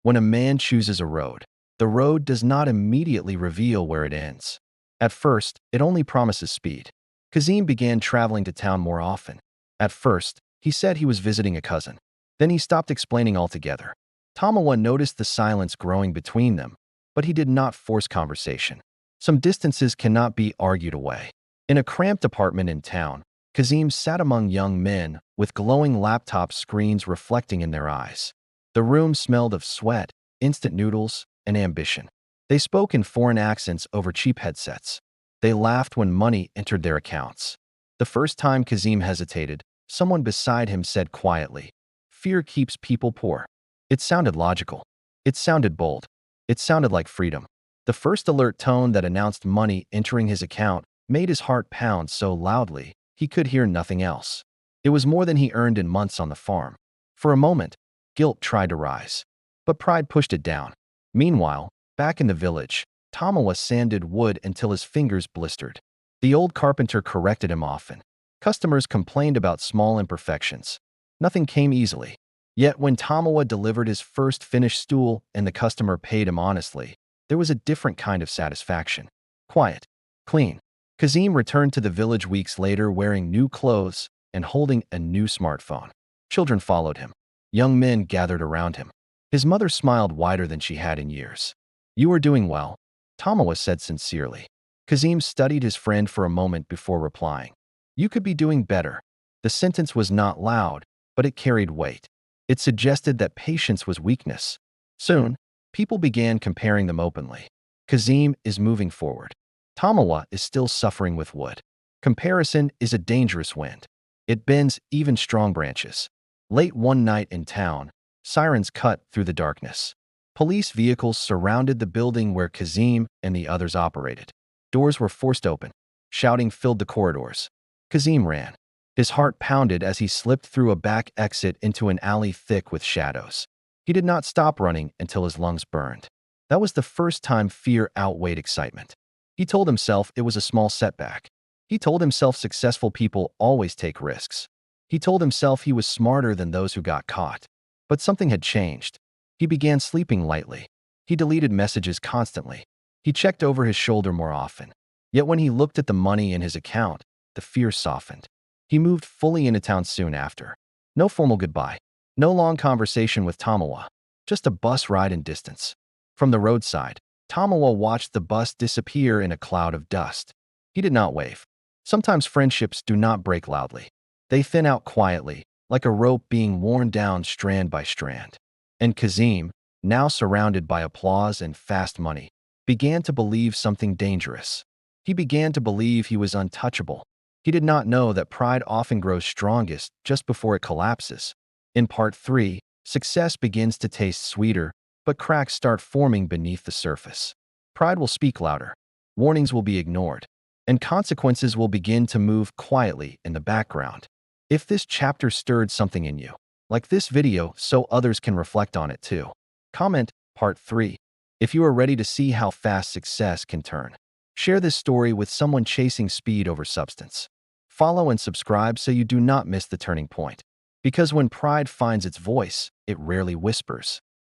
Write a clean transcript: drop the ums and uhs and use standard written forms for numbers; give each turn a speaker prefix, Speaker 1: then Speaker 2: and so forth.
Speaker 1: When a man chooses a road, the road does not immediately reveal where it ends. At first, it only promises speed. Kazeem began traveling to town more often. At first, he said he was visiting a cousin. Then he stopped explaining altogether. Tomiwa noticed the silence growing between them, but he did not force conversation. Some distances cannot be argued away. In a cramped apartment in town, Kazeem sat among young men with glowing laptop screens reflecting in their eyes. The room smelled of sweat, instant noodles, and ambition. They spoke in foreign accents over cheap headsets. They laughed when money entered their accounts. The first time Kazeem hesitated, someone beside him said quietly, "Fear keeps people poor." It sounded logical. It sounded bold. It sounded like freedom. The first alert tone that announced money entering his account made his heart pound so loudly he could hear nothing else. It was more than he earned in months on the farm. For a moment, guilt tried to rise, but pride pushed it down. Meanwhile, back in the village, Tomiwa sanded wood until his fingers blistered. The old carpenter corrected him often. Customers complained about small imperfections. Nothing came easily. Yet when Tomiwa delivered his first finished stool and the customer paid him honestly, there was a different kind of satisfaction. Quiet. Clean. Kazeem returned to the village weeks later wearing new clothes and holding a new smartphone. Children followed him. Young men gathered around him. His mother smiled wider than she had in years. "You are doing well," Tomiwa said sincerely. Kazeem studied his friend for a moment before replying. "You could be doing better." The sentence was not loud, but it carried weight. It suggested that patience was weakness. Soon, people began comparing them openly. Kazeem is moving forward. Tomiwa is still suffering with wood. Comparison is a dangerous wind. It bends even strong branches. Late one night in town, sirens cut through the darkness. Police vehicles surrounded the building where Kazeem and the others operated. Doors were forced open. Shouting filled the corridors. Kazeem ran. His heart pounded as he slipped through a back exit into an alley thick with shadows. He did not stop running until his lungs burned. That was the first time fear outweighed excitement. He told himself it was a small setback. He told himself successful people always take risks. He told himself he was smarter than those who got caught. But something had changed. He began sleeping lightly. He deleted messages constantly. He checked over his shoulder more often. Yet when he looked at the money in his account, the fear softened. He moved fully into town soon after. No formal goodbye. No long conversation with Tomiwa. Just a bus ride in distance. From the roadside, Tomiwa watched the bus disappear in a cloud of dust. He did not wave. Sometimes friendships do not break loudly. They thin out quietly, like a rope being worn down strand by strand. And Kazeem, now surrounded by applause and fast money, began to believe something dangerous. He began to believe he was untouchable. He did not know that pride often grows strongest just before it collapses. In part 3, success begins to taste sweeter, but cracks start forming beneath the surface. Pride will speak louder. Warnings will be ignored. And consequences will begin to move quietly in the background. If this chapter stirred something in you, like this video so others can reflect on it too. Comment part 3 if you are ready to see how fast success can turn. Share this story with someone chasing speed over substance. Follow and subscribe so you do not miss the turning point. Because when pride finds its voice, it rarely whispers.